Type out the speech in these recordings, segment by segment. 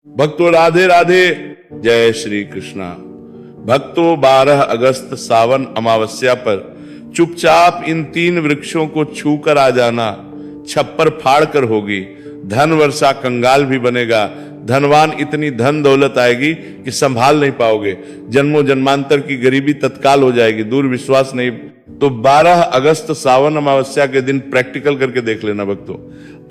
भक्तों राधे राधे, जय श्री कृष्णा। भक्तों 12 अगस्त सावन अमावस्या पर चुपचाप इन 3 वृक्षों को छू कर आ जाना छप्पर फाड़ कर होगी। धन वर्षा कंगाल भी बनेगा, धनवान इतनी धन दौलत आएगी कि संभाल नहीं पाओगे। जन्मों जन्मांतर की गरीबी तत्काल हो जाएगी, दूर विश्वास नहीं। तो 12 अगस्त सावन अमावस्या के दिन प्रैक्टिकल करके देख लेना भक्तों।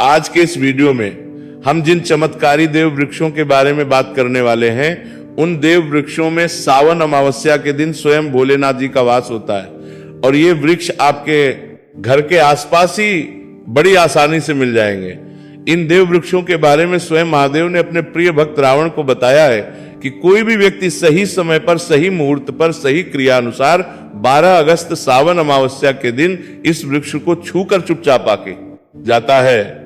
आज के इस वीडियो में हम जिन चमत्कारी देव वृक्षों के बारे में बात करने वाले हैं, उन देव वृक्षों में सावन अमावस्या के दिन स्वयं भोलेनाथ जी का वास होता है और ये वृक्ष आपके घर के आसपास ही बड़ी आसानी से मिल जाएंगे। इन देव वृक्षों के बारे में स्वयं महादेव ने अपने प्रिय भक्त रावण को बताया है कि कोई भी व्यक्ति सही समय पर, सही मुहूर्त पर, सही क्रिया अनुसार 12 अगस्त सावन अमावस्या के दिन इस वृक्ष को छूकर चुपचाप आके जाता है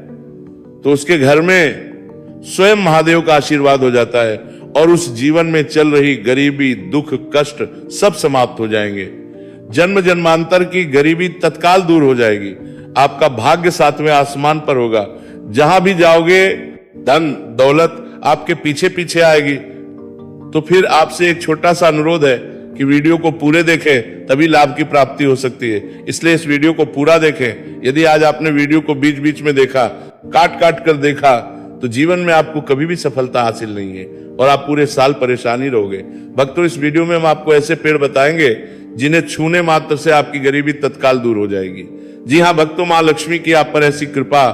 तो उसके घर में स्वयं महादेव का आशीर्वाद हो जाता है और उस जीवन में चल रही गरीबी, दुख, कष्ट सब समाप्त हो जाएंगे। जन्म जन्मांतर की गरीबी तत्काल दूर हो जाएगी। आपका भाग्य 7वें आसमान पर होगा। जहां भी जाओगे धन दौलत आपके पीछे पीछे आएगी। तो फिर आपसे एक छोटा सा अनुरोध है कि वीडियो को पूरे देखें, तभी लाभ की प्राप्ति हो सकती है। इसलिए इस वीडियो को पूरा देखें। यदि आज आपने वीडियो को बीच बीच में देखा, काट काट कर देखा, तो जीवन में आपको कभी भी सफलता हासिल नहीं है और आप पूरे साल परेशानी रहोगे। भक्तों, इस वीडियो में हम आपको ऐसे पेड़ बताएंगे जिन्हें छूने मात्र से आपकी गरीबी तत्काल दूर हो जाएगी। जी हाँ भक्तों, मां लक्ष्मी की आप पर ऐसी कृपा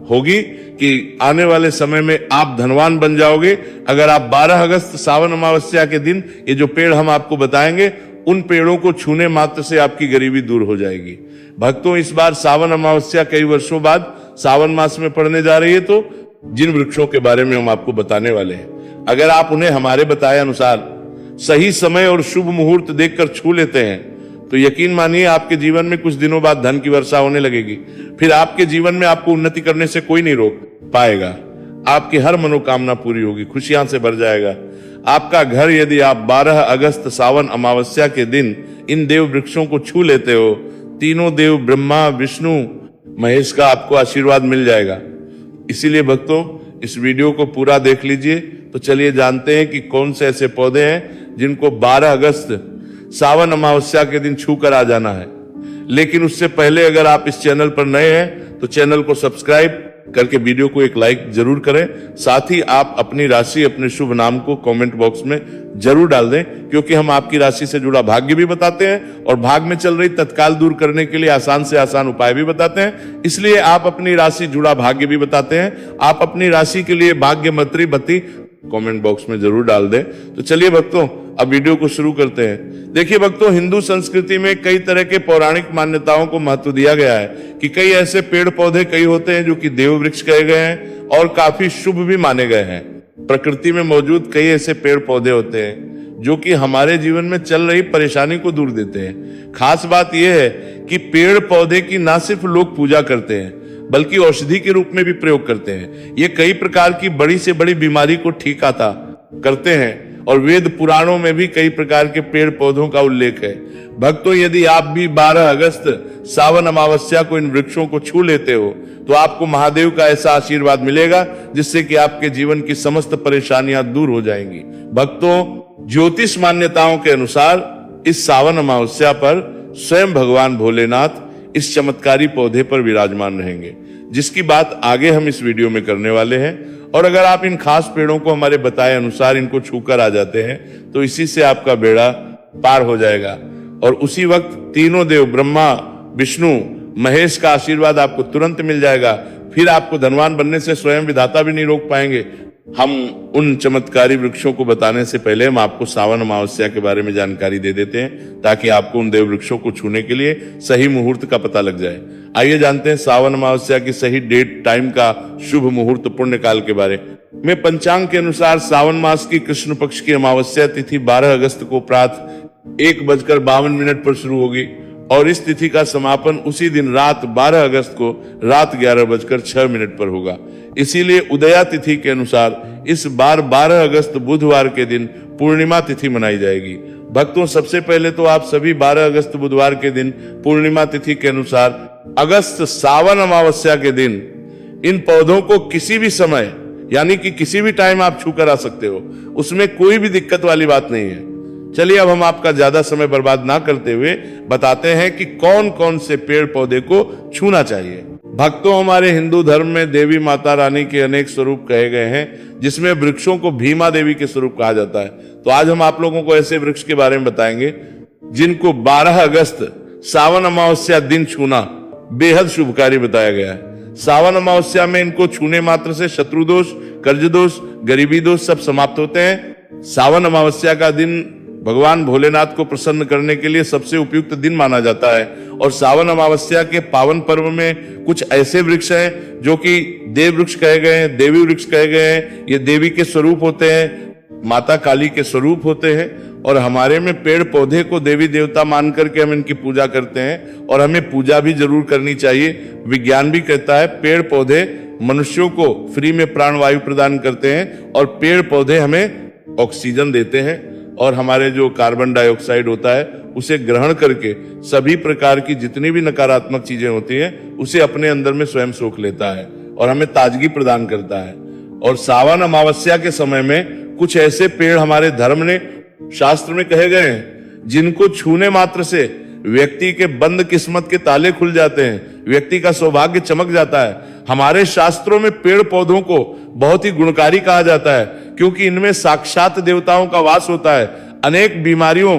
होगी कि आने वाले समय में आप धनवान बन जाओगे। अगर आप 12 अगस्त सावन अमावस्या के दिन ये जो पेड़ हम आपको बताएंगे, उन पेड़ों को छूने मात्र से आपकी गरीबी दूर हो जाएगी। भक्तों, इस बार सावन अमावस्या कई वर्षों बाद सावन मास में पड़ने जा रही है, तो जिन वृक्षों के बारे में हम आपको बताने वाले हैं, अगर आप उन्हें हमारे बताए अनुसार सही समय और शुभ मुहूर्त देखकर छू लेते हैं तो यकीन मानिए आपके जीवन में कुछ दिनों बाद धन की वर्षा होने लगेगी। फिर आपके जीवन में आपको उन्नति करने से कोई नहीं रोक पाएगा। आपकी हर मनोकामना पूरी होगी, खुशियां से भर जाएगा आपका घर। यदि आप 12 अगस्त सावन अमावस्या के दिन इन देव वृक्षों को छू लेते हो, तीनों देव ब्रह्मा, विष्णु, महेश का आपको आशीर्वाद मिल जाएगा। इसीलिए भक्तों, इस वीडियो को पूरा देख लीजिए। तो चलिए जानते हैं कि कौन से ऐसे पौधे हैं जिनको 12 अगस्त सावन अमावस्या के दिन छू कर आ जाना है। लेकिन उससे पहले अगर आप इस चैनल पर नए हैं तो चैनल को सब्सक्राइब करके वीडियो को एक लाइक जरूर करें। साथ ही आप अपनी राशि, अपने शुभ नाम को कमेंट बॉक्स में जरूर डाल दें, क्योंकि हम आपकी राशि से जुड़ा भाग्य भी बताते हैं और भाग में चल रही तत्काल दूर करने के लिए आसान से आसान उपाय भी बताते हैं। इसलिए आप अपनी राशि जुड़ा भाग्य भी बताते हैं। आप अपनी राशि के लिए भाग्य मंत्री बत्ती कमेंट बॉक्स में जरूर डाल दें। तो चलिए भक्तों, अब वीडियो को शुरू करते हैं। देखिए भक्तों, हिंदू संस्कृति में कई तरह के पौराणिक मान्यताओं को महत्व दिया गया है कि कई ऐसे पेड़ पौधे कई होते हैं जो कि देव वृक्ष कहे गए हैं और काफी शुभ भी माने गए हैं। प्रकृति में मौजूद कई ऐसे पेड़ पौधे होते हैं जो कि हमारे जीवन में चल रही परेशानी को दूर देते हैं। खास बात यह है कि पेड़ पौधे की ना सिर्फ लोग पूजा करते हैं बल्कि औषधि के रूप में भी प्रयोग करते हैं। ये कई प्रकार की बड़ी से बड़ी बीमारी को ठीक आता करते हैं और वेद पुराणों में भी कई प्रकार के पेड़ पौधों का उल्लेख है। भक्तों, यदि आप भी 12 अगस्त सावन अमावस्या को इन वृक्षों को छू लेते हो तो आपको महादेव का ऐसा आशीर्वाद मिलेगा जिससे कि आपके जीवन की समस्त परेशानियां दूर हो जाएंगी। भक्तों, ज्योतिष मान्यताओं के अनुसार इस सावन अमावस्या पर स्वयं भगवान भोलेनाथ इस चमत्कारी पौधे पर विराजमान रहेंगे, जिसकी बात आगे हम इस वीडियो में करने वाले हैं। और अगर आप इन खास पेड़ों को हमारे बताए अनुसार इनको छूकर आ जाते हैं तो इसी से आपका बेड़ा पार हो जाएगा और उसी वक्त तीनों देव ब्रह्मा, विष्णु, महेश का आशीर्वाद आपको तुरंत मिल जाएगा। फिर आपको धनवान बनने से स्वयं विधाता भी नहीं रोक पाएंगे। हम उन चमत्कारी वृक्षों को बताने से पहले हम आपको सावन अमावस्या के बारे में जानकारी दे देते हैं ताकि आपको उन देव वृक्षों को छूने के लिए सही मुहूर्त का पता लग जाए। आइए जानते हैं सावन अमावस्या की सही डेट, टाइम का, शुभ मुहूर्त, पुण्य काल के बारे में। पंचांग के अनुसार सावन मास की कृष्ण पक्ष की अमावस्या तिथि 12 अगस्त को प्रातः 1:52 पर शुरू होगी और इस तिथि का समापन उसी दिन रात 12 अगस्त को रात 11:06 पर होगा। इसीलिए उदया तिथि के अनुसार इस बार 12 अगस्त बुधवार के दिन पूर्णिमा तिथि मनाई जाएगी। भक्तों, सबसे पहले तो आप सभी 12 अगस्त बुधवार के दिन पूर्णिमा तिथि के अनुसार अगस्त सावन अमावस्या के दिन इन पौधों को किसी भी समय यानी कि किसी भी टाइम आप छू कर आ सकते हो, उसमें कोई भी दिक्कत वाली बात नहीं है। चलिए अब हम आपका ज्यादा समय बर्बाद ना करते हुए बताते हैं कि कौन कौन से पेड़ पौधे को छूना चाहिए। भक्तों, हमारे हिंदू धर्म में देवी माता रानी के अनेक स्वरूप कहे गए हैं, जिसमें वृक्षों को भीमा देवी के स्वरूप कहा जाता है। तो आज हम आप लोगों को ऐसे वृक्ष के बारे में बताएंगे जिनको 12 अगस्त सावन अमावस्या दिन छूना बेहद शुभकारी बताया गया है। सावन अमावस्या में इनको छूने मात्र से शत्रु दोष, कर्ज दोष, गरीबी दोष सब समाप्त होते हैं। सावन अमावस्या का दिन भगवान भोलेनाथ को प्रसन्न करने के लिए सबसे उपयुक्त दिन माना जाता है। और सावन अमावस्या के पावन पर्व में कुछ ऐसे वृक्ष हैं जो कि देव वृक्ष कहे गए हैं, देवी वृक्ष कहे गए हैं। ये देवी के स्वरूप होते हैं, माता काली के स्वरूप होते हैं। और हमारे में पेड़ पौधे को देवी देवता मान करके हम इनकी पूजा करते हैं, और हमें पूजा भी जरूर करनी चाहिए। विज्ञान भी कहता है पेड़ पौधे मनुष्यों को फ्री में प्राणवायु प्रदान करते हैं, और पेड़ पौधे हमें ऑक्सीजन देते हैं, और हमारे जो कार्बन डाइऑक्साइड होता है उसे ग्रहण करके सभी प्रकार की जितनी भी नकारात्मक चीजें होती हैं उसे अपने अंदर में स्वयं सोख लेता है और हमें ताजगी प्रदान करता है। और सावन अमावस्या के समय में कुछ ऐसे पेड़ हमारे धर्म ने शास्त्र में कहे गए हैं जिनको छूने मात्र से व्यक्ति के बंद किस्मत के ताले खुल जाते हैं, व्यक्ति का सौभाग्य चमक जाता है। हमारे शास्त्रों में पेड़ पौधों को बहुत ही गुणकारी कहा जाता है, क्योंकि इनमें साक्षात देवताओं का वास होता है। अनेक बीमारियों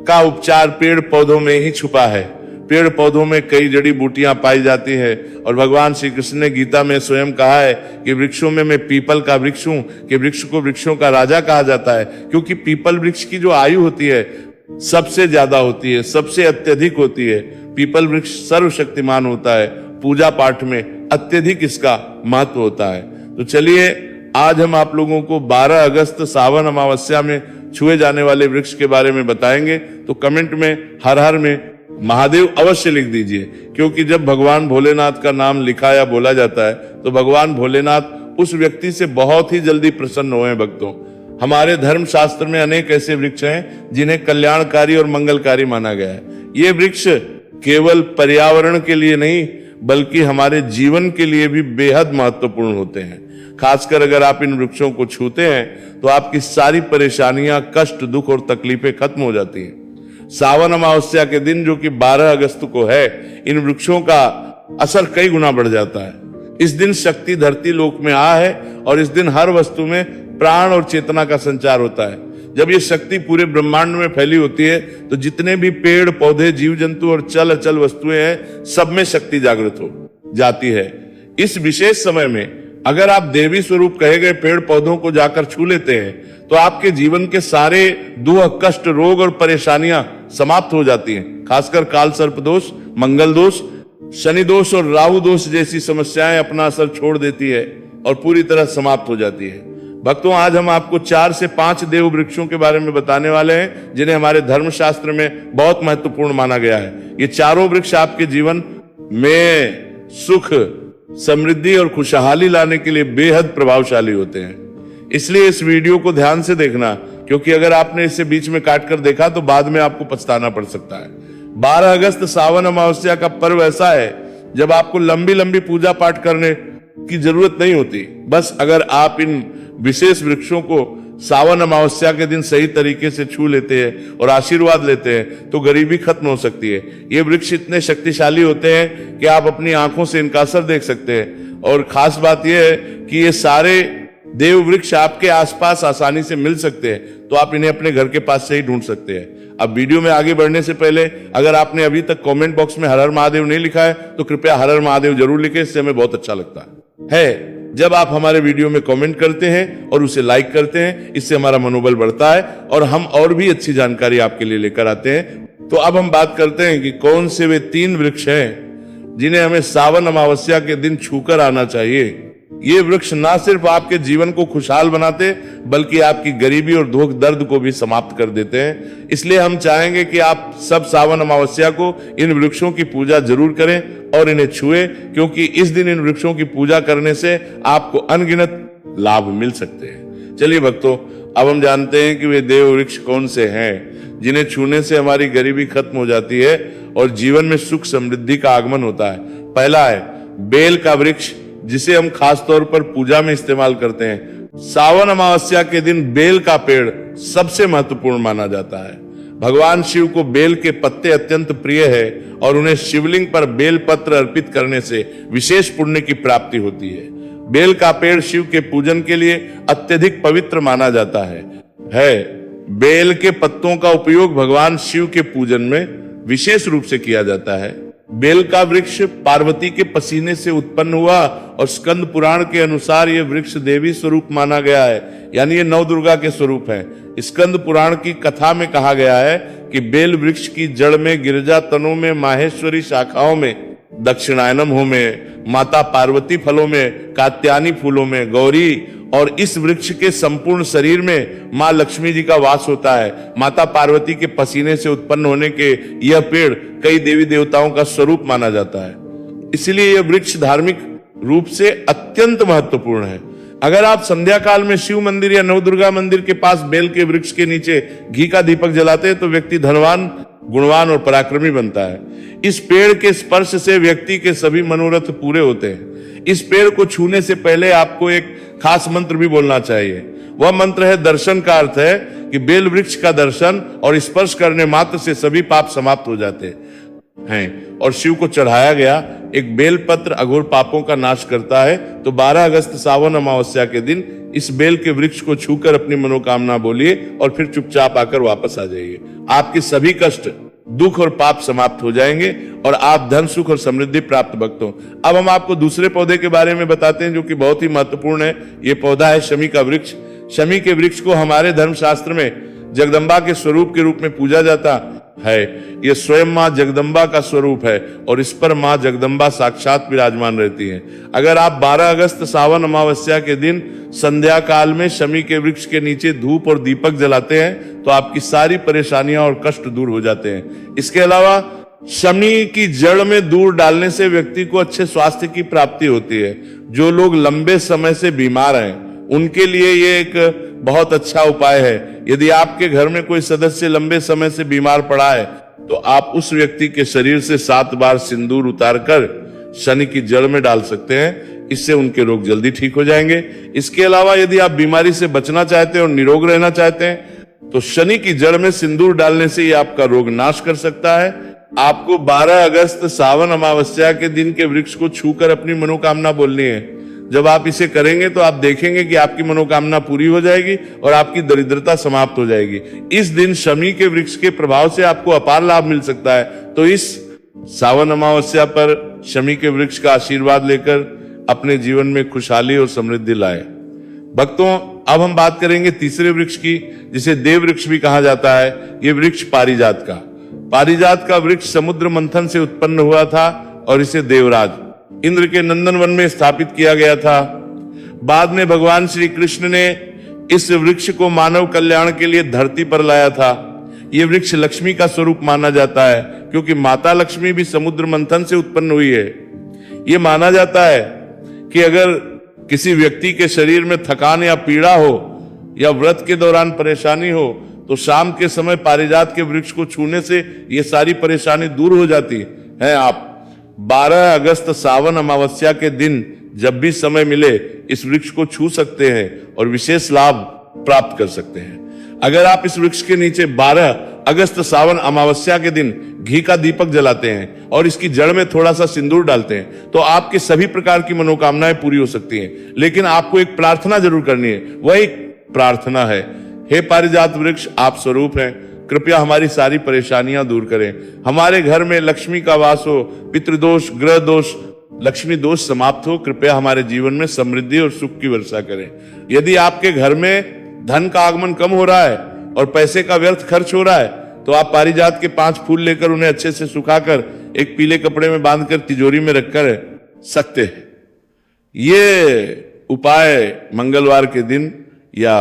का उपचार पेड़ पौधों में ही छुपा है। पेड़ पौधों में कई जड़ी बूटियां पाई जाती है, और भगवान श्री कृष्ण ने गीता में स्वयं कहा है कि वृक्षों में मैं पीपल का वृक्ष हूं, कि वृक्ष को वृक्षों का राजा कहा जाता है, क्योंकि पीपल वृक्ष की जो आयु होती है सबसे ज्यादा होती है, सबसे अत्यधिक होती है। पीपल वृक्ष सर्वशक्तिमान होता है, पूजा पाठ में अत्यधिक इसका महत्व होता है। तो चलिए आज हम आप लोगों को 12 अगस्त सावन अमावस्या में छुए जाने वाले वृक्ष के बारे में बताएंगे। तो कमेंट में हर हर में महादेव अवश्य लिख दीजिए, क्योंकि जब भगवान भोलेनाथ का नाम लिखा या बोला जाता है तो भगवान भोलेनाथ उस व्यक्ति से बहुत ही जल्दी प्रसन्न हुए हैं। भक्तों, हमारे धर्म शास्त्र में अनेक ऐसे वृक्ष हैं जिन्हें कल्याणकारी और मंगलकारी माना गया है। ये वृक्ष केवल पर्यावरण के लिए नहीं बल्कि हमारे जीवन के लिए भी बेहद महत्वपूर्ण होते हैं। खासकर अगर आप इन वृक्षों को छूते हैं तो आपकी सारी परेशानियां, कष्ट, दुख और तकलीफें खत्म हो जाती हैं। सावन अमावस्या के दिन जो कि 12 अगस्त को है, इन वृक्षों का असर कई गुना बढ़ जाता है। इस दिन शक्ति धरती लोक में आ है, और इस दिन हर वस्तु में प्राण और चेतना का संचार होता है। जब ये शक्ति पूरे ब्रह्मांड में फैली होती है तो जितने भी पेड़ पौधे, जीव जंतु और चल अचल वस्तुएं हैं, सब में शक्ति जागृत हो जाती है। इस विशेष समय में अगर आप देवी स्वरूप कहे गए पेड़ पौधों को जाकर छू लेते हैं तो आपके जीवन के सारे दुख, कष्ट, रोग और परेशानियां समाप्त हो जाती हैं। खासकर काल सर्प दोष, मंगल दोष, शनि दोष और राहु दोष जैसी समस्याएं अपना असर छोड़ देती है और पूरी तरह समाप्त हो जाती है। भक्तों, आज हम आपको 4 से 5 देव वृक्षों के बारे में बताने वाले हैं जिन्हें हमारे धर्मशास्त्र में बहुत महत्वपूर्ण माना गया है। ये चारों वृक्ष आपके जीवन में सुख, समृद्धि और खुशहाली लाने के लिए बेहद प्रभावशाली होते हैं। इसलिए इस वीडियो को ध्यान से देखना, क्योंकि अगर आपने इसे बीच में काट कर देखा तो बाद में आपको पछताना पड़ सकता है। 12 अगस्त सावन अमावस्या का पर्व ऐसा है जब आपको लंबी लंबी पूजा पाठ करने की जरूरत नहीं होती। बस अगर आप इन विशेष वृक्षों को सावन अमावस्या के दिन सही तरीके से छू लेते हैं और आशीर्वाद लेते हैं तो गरीबी खत्म हो सकती है। ये वृक्ष इतने शक्तिशाली होते हैं कि आप अपनी आंखों से इनका असर देख सकते हैं। और खास बात यह है कि ये सारे देव वृक्ष आपके आसपास आसानी से मिल सकते हैं, तो आप इन्हें अपने घर के पास से ही ढूंढ सकते हैं। अब वीडियो में आगे बढ़ने से पहले अगर आपने अभी तक कमेंट बॉक्स में हर हर महादेव नहीं लिखा है तो कृपया हर हर महादेव जरूर लिखें, इससे हमें बहुत अच्छा लगता है। जब आप हमारे वीडियो में कमेंट करते हैं और उसे लाइक करते हैं, इससे हमारा मनोबल बढ़ता है और हम और भी अच्छी जानकारी आपके लिए लेकर आते हैं। तो अब हम बात करते हैं कि कौन से वे 3 वृक्ष हैं जिन्हें हमें सावन अमावस्या के दिन छूकर आना चाहिए। ये वृक्ष ना सिर्फ आपके जीवन को खुशहाल बनाते बल्कि आपकी गरीबी और दुख दर्द को भी समाप्त कर देते हैं। इसलिए हम चाहेंगे कि आप सब सावन अमावस्या को इन वृक्षों की पूजा जरूर करें और इन्हें छुएं, क्योंकि इस दिन इन वृक्षों की पूजा करने से आपको अनगिनत लाभ मिल सकते हैं। चलिए भक्तों, अब हम जानते हैं कि वे देव वृक्ष कौन से हैं जिन्हें छूने से हमारी गरीबी खत्म हो जाती है और जीवन में सुख समृद्धि का आगमन होता है। पहला है बेल का वृक्ष, जिसे हम खास तौर पर पूजा में इस्तेमाल करते हैं। सावन अमावस्या के दिन बेल का पेड़ सबसे महत्वपूर्ण माना जाता है। भगवान शिव को बेल के पत्ते अत्यंत प्रिय है और उन्हें शिवलिंग पर बेल पत्र अर्पित करने से विशेष पुण्य की प्राप्ति होती है। बेल का पेड़ शिव के पूजन के लिए अत्यधिक पवित्र माना जाता है। बेल के पत्तों का उपयोग भगवान शिव के पूजन में विशेष रूप से किया जाता है। बेल का वृक्ष पार्वती के पसीने से उत्पन्न हुआ और स्कंद पुराण के अनुसार यह वृक्ष देवी स्वरूप माना गया है, यानी ये नवदुर्गा के स्वरूप है। स्कंद पुराण की कथा में कहा गया है कि बेल वृक्ष की जड़ में, गिरजा तनों में, माहेश्वरी शाखाओं में, दक्षिणायनम में, माता पार्वती फलों में, कात्यायनी फूलों में, गौरी और इस वृक्ष के संपूर्ण शरीर में मां लक्ष्मी जी का वास होता है। माता पार्वती के पसीने से उत्पन्न होने के यह पेड़ कई देवी देवताओं का स्वरूप माना जाता है, इसलिए यह वृक्ष धार्मिक रूप से अत्यंत महत्वपूर्ण है। अगर आप संध्या काल में शिव मंदिर या नवदुर्गा मंदिर के पास बेल के वृक्ष के नीचे घी का दीपक जलाते हैं तो व्यक्ति धनवान, गुणवान और पराक्रमी बनता है। इस पेड़ के स्पर्श से व्यक्ति के सभी मनोरथ पूरे होते हैं। इस पेड़ को छूने से पहले आपको एक खास मंत्र भी बोलना चाहिए। वह मंत्र है दर्शन, का अर्थ है कि बेल वृक्ष का दर्शन और स्पर्श करने मात्र से सभी पाप समाप्त हो जाते हैं। और शिव को चढ़ाया गया एक बेल पत्र अघोर पापों का नाश करता है। तो 12 अगस्त सावन अमावस्या के दिन इस बेल के वृक्ष को छूकर अपनी मनोकामना बोलिए और फिर चुपचाप आकर वापस आ जाइए। आपके सभी कष्ट, दुख और पाप समाप्त हो जाएंगे और आप धन, सुख और समृद्धि प्राप्त भक्त हो। अब हम आपको दूसरे पौधे के बारे में बताते हैं जो कि बहुत ही महत्वपूर्ण है। ये पौधा है शमी का वृक्ष। शमी के वृक्ष को हमारे धर्मशास्त्र में जगदम्बा के स्वरूप के रूप में पूजा जाता है। ये स्वयं मां जगदम्बा का स्वरूप है और इस पर मां जगदम्बा साक्षात विराजमान रहती है। अगर आप 12 अगस्त सावन अमावस्या के दिन संध्या काल में शमी के वृक्ष के नीचे धूप और दीपक जलाते हैं तो आपकी सारी परेशानियां और कष्ट दूर हो जाते हैं। इसके अलावा शमी की जड़ में दूर डालने से व्यक्ति को अच्छे स्वास्थ्य की प्राप्ति होती है। जो लोग लंबे समय से बीमार हैं उनके लिए ये एक बहुत अच्छा उपाय है। यदि आपके घर में कोई सदस्य लंबे समय से बीमार पड़ा है तो आप उस व्यक्ति के शरीर से 7 बार सिंदूर उतारकर शनि की जड़ में डाल सकते हैं। इससे उनके रोग जल्दी ठीक हो जाएंगे। इसके अलावा यदि आप बीमारी से बचना चाहते हैं और निरोग रहना चाहते हैं तो शनि की जड़ में सिंदूर डालने से ये आपका रोग नाश कर सकता है। आपको 12 अगस्त सावन अमावस्या के दिन के वृक्ष को छूकर अपनी मनोकामना बोलनी है। जब आप इसे करेंगे तो आप देखेंगे कि आपकी मनोकामना पूरी हो जाएगी और आपकी दरिद्रता समाप्त हो जाएगी। इस दिन शमी के वृक्ष के प्रभाव से आपको अपार लाभ मिल सकता है। तो इस सावन अमावस्या पर शमी के वृक्ष का आशीर्वाद लेकर अपने जीवन में खुशहाली और समृद्धि लाए। भक्तों, अब हम बात करेंगे तीसरे वृक्ष की, जिसे देव वृक्ष भी कहा जाता है। ये वृक्ष पारिजात का। पारिजात का वृक्ष समुद्र मंथन से उत्पन्न हुआ था और इसे देवराज इंद्र के नंदन वन में स्थापित किया गया था। बाद में भगवान श्री कृष्ण ने इस वृक्ष को मानव कल्याण के लिए धरती पर लाया था। यह वृक्ष लक्ष्मी का स्वरूप माना जाता है क्योंकि माता लक्ष्मी भी समुद्र मंथन से उत्पन्न हुई है। यह माना जाता है कि अगर किसी व्यक्ति के शरीर में थकान या पीड़ा हो या व्रत के दौरान परेशानी हो तो शाम के समय पारिजात के वृक्ष को छूने से यह सारी परेशानी दूर हो जाती है। आप 12 अगस्त सावन अमावस्या के दिन जब भी समय मिले इस वृक्ष को छू सकते हैं और विशेष लाभ प्राप्त कर सकते हैं। अगर आप इस वृक्ष के नीचे 12 अगस्त सावन अमावस्या के दिन घी का दीपक जलाते हैं और इसकी जड़ में थोड़ा सा सिंदूर डालते हैं तो आपके सभी प्रकार की मनोकामनाएं पूरी हो सकती हैं। लेकिन आपको एक प्रार्थना जरूर करनी है। वह एक प्रार्थना है, हे पारिजात वृक्ष, आप स्वरूप हैं, कृपया हमारी सारी परेशानियां दूर करें। हमारे घर में लक्ष्मी का वास हो, पितृदोष, ग्रह दोष, लक्ष्मी दोष समाप्त हो। कृपया हमारे जीवन में समृद्धि और सुख की वर्षा करें। यदि आपके घर में धन का आगमन कम हो रहा है और पैसे का व्यर्थ खर्च हो रहा है तो आप पारिजात के 5 फूल लेकर उन्हें अच्छे से सुखाकर एक पीले कपड़े में बांधकर तिजोरी में रखकर सकते हैं। ये उपाय मंगलवार के दिन या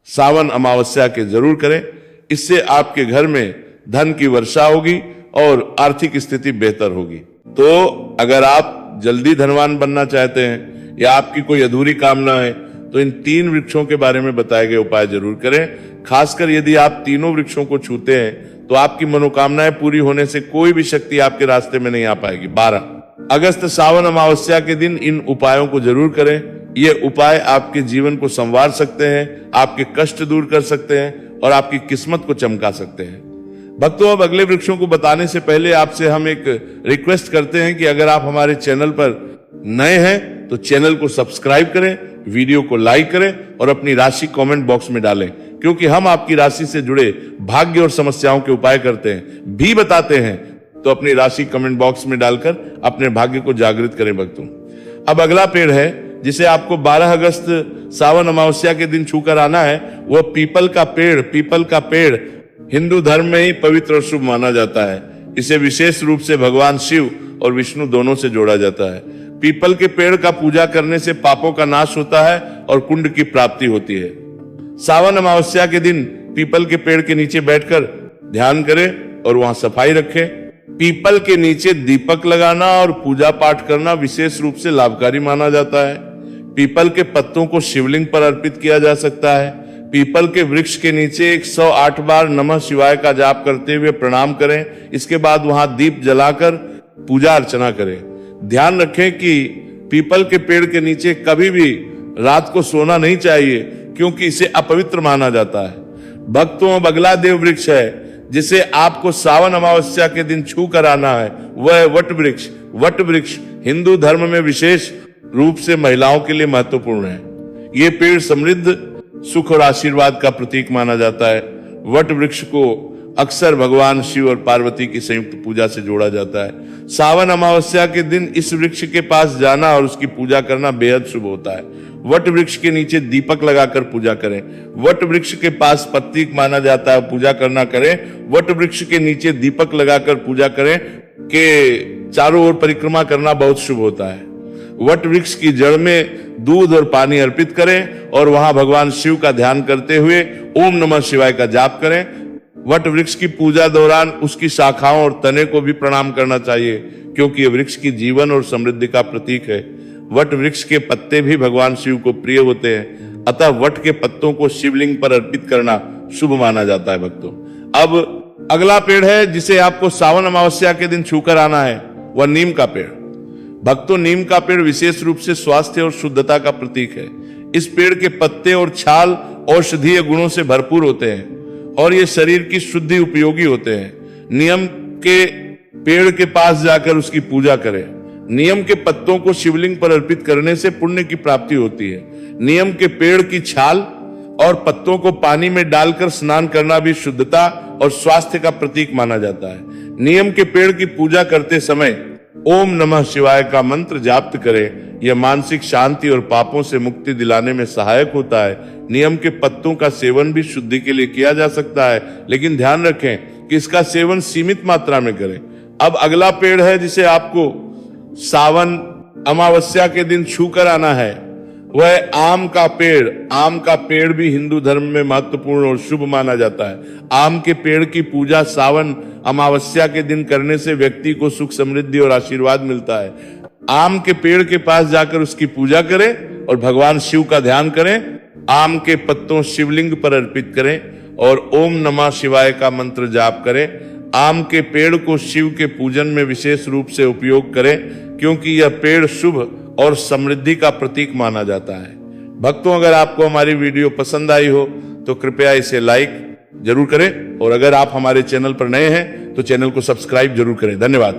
सावन अमावस्या के जरूर करें। इससे आपके घर में धन की वर्षा होगी और आर्थिक स्थिति बेहतर होगी। तो अगर आप जल्दी धनवान बनना चाहते हैं या आपकी कोई अधूरी कामना है तो इन 3 वृक्षों के बारे में बताए गए उपाय जरूर करें। खासकर यदि आप तीनों वृक्षों को छूते हैं तो आपकी मनोकामनाएं पूरी होने से कोई भी शक्ति आपके रास्ते में नहीं आ पाएगी। 12 अगस्त सावन अमावस्या के दिन इन उपायों को जरूर करें। ये उपाय आपके जीवन को संवार सकते हैं, आपके कष्ट दूर कर सकते हैं और आपकी किस्मत को चमका सकते हैं। भक्तों, अब अगले वृक्षों को बताने से पहले आपसे हम एक रिक्वेस्ट करते हैं कि अगर आप हमारे चैनल पर नए हैं तो चैनल को सब्सक्राइब करें, वीडियो को लाइक करें और अपनी राशि कमेंट बॉक्स में डालें, क्योंकि हम आपकी राशि से जुड़े भाग्य और समस्याओं के उपाय करते हैं, भी बताते हैं। तो अपनी राशि कमेंट बॉक्स में डालकर अपने भाग्य को जागृत करें भक्तों। अब अगला पेड़ है जिसे आपको 12 अगस्त सावन अमावस्या के दिन छूकर आना है, वह पीपल का पेड़। पीपल का पेड़ हिंदू धर्म में ही पवित्र और शुभ माना जाता है। इसे विशेष रूप से भगवान शिव और विष्णु दोनों से जोड़ा जाता है। पीपल के पेड़ का पूजा करने से पापों का नाश होता है और कुंड की प्राप्ति होती है। सावन अमावस्या के दिन पीपल के पेड़ के नीचे बैठकर ध्यान करें और वहां सफाई रखें। पीपल के नीचे दीपक लगाना और पूजा पाठ करना विशेष रूप से लाभकारी माना जाता है। पीपल के पत्तों को शिवलिंग पर अर्पित किया जा सकता है। पीपल के वृक्ष के नीचे 108 बार नमः शिवाय का जाप करते हुए प्रणाम करें। इसके बाद वहां दीप जलाकर पूजा अर्चना करें। ध्यान रखें कि पीपल के पेड़ के नीचे कभी भी रात को सोना नहीं चाहिए, क्योंकि इसे अपवित्र माना जाता है। भक्तों, अब अगला देव वृक्ष है जिसे आपको सावन अमावस्या के दिन छू कर आना है, वह है वट वृक्ष। वट वृक्ष हिंदू धर्म में विशेष रूप से महिलाओं के लिए महत्वपूर्ण है। ये पेड़ समृद्ध, सुख और आशीर्वाद का प्रतीक माना जाता है। वट वृक्ष को अक्सर भगवान शिव और पार्वती की संयुक्त पूजा से जोड़ा जाता है। सावन अमावस्या के दिन इस वृक्ष के पास जाना और उसकी पूजा करना बेहद शुभ होता है। वट वृक्ष के नीचे दीपक लगाकर पूजा करें। वट वृक्ष के पास प्रतीक माना जाता है, पूजा करना करें। वट वृक्ष के नीचे दीपक लगाकर पूजा करें के चारों ओर परिक्रमा करना बहुत शुभ होता है। वट वृक्ष की जड़ में दूध और पानी अर्पित करें और वहां भगवान शिव का ध्यान करते हुए ओम नमः शिवाय का जाप करें। वट वृक्ष की पूजा दौरान उसकी शाखाओं और तने को भी प्रणाम करना चाहिए, क्योंकि यह वृक्ष की जीवन और समृद्धि का प्रतीक है। वट वृक्ष के पत्ते भी भगवान शिव को प्रिय होते हैं, अतः वट के पत्तों को शिवलिंग पर अर्पित करना शुभ माना जाता है भक्तों। अब अगला पेड़ है जिसे आपको सावन अमावस्या के दिन छूकर आना है, वह नीम का पेड़। भक्तों, नीम का पेड़ विशेष रूप से स्वास्थ्य और शुद्धता का प्रतीक है। इस पेड़ के पत्ते और छाल औषधीय गुणों से भरपूर होते हैं और ये शरीर की शुद्धि उपयोगी होते हैं। नीम के पेड़ के पास जाकर उसकी पूजा करें। नीम के पत्तों को शिवलिंग पर अर्पित करने से पुण्य की प्राप्ति होती है। नीम के पेड़ की छाल और पत्तों को पानी में डालकर स्नान करना भी शुद्धता और स्वास्थ्य का प्रतीक माना जाता है। नीम के पेड़ की पूजा करते समय ओम नमः शिवाय का मंत्र जाप करें। यह मानसिक शांति और पापों से मुक्ति दिलाने में सहायक होता है। नीम के पत्तों का सेवन भी शुद्धि के लिए किया जा सकता है, लेकिन ध्यान रखें कि इसका सेवन सीमित मात्रा में करें। अब अगला पेड़ है जिसे आपको सावन अमावस्या के दिन छूकर आना है, वह आम का पेड़। आम का पेड़ भी हिंदू धर्म में महत्वपूर्ण और शुभ माना जाता है। आम के पेड़ की पूजा सावन अमावस्या के दिन करने से व्यक्ति को सुख, समृद्धि और आशीर्वाद मिलता है। आम के पेड़ के पास जाकर उसकी पूजा करें और भगवान शिव का ध्यान करें। आम के पत्तों शिवलिंग पर अर्पित करें और ओम नमः शिवाय का मंत्र जाप करें। आम के पेड़ को शिव के पूजन में विशेष रूप से उपयोग करें, क्योंकि यह पेड़ शुभ और समृद्धि का प्रतीक माना जाता है। भक्तों, अगर आपको हमारी वीडियो पसंद आई हो तो कृपया इसे लाइक जरूर करें और अगर आप हमारे चैनल पर नए हैं तो चैनल को सब्सक्राइब जरूर करें। धन्यवाद।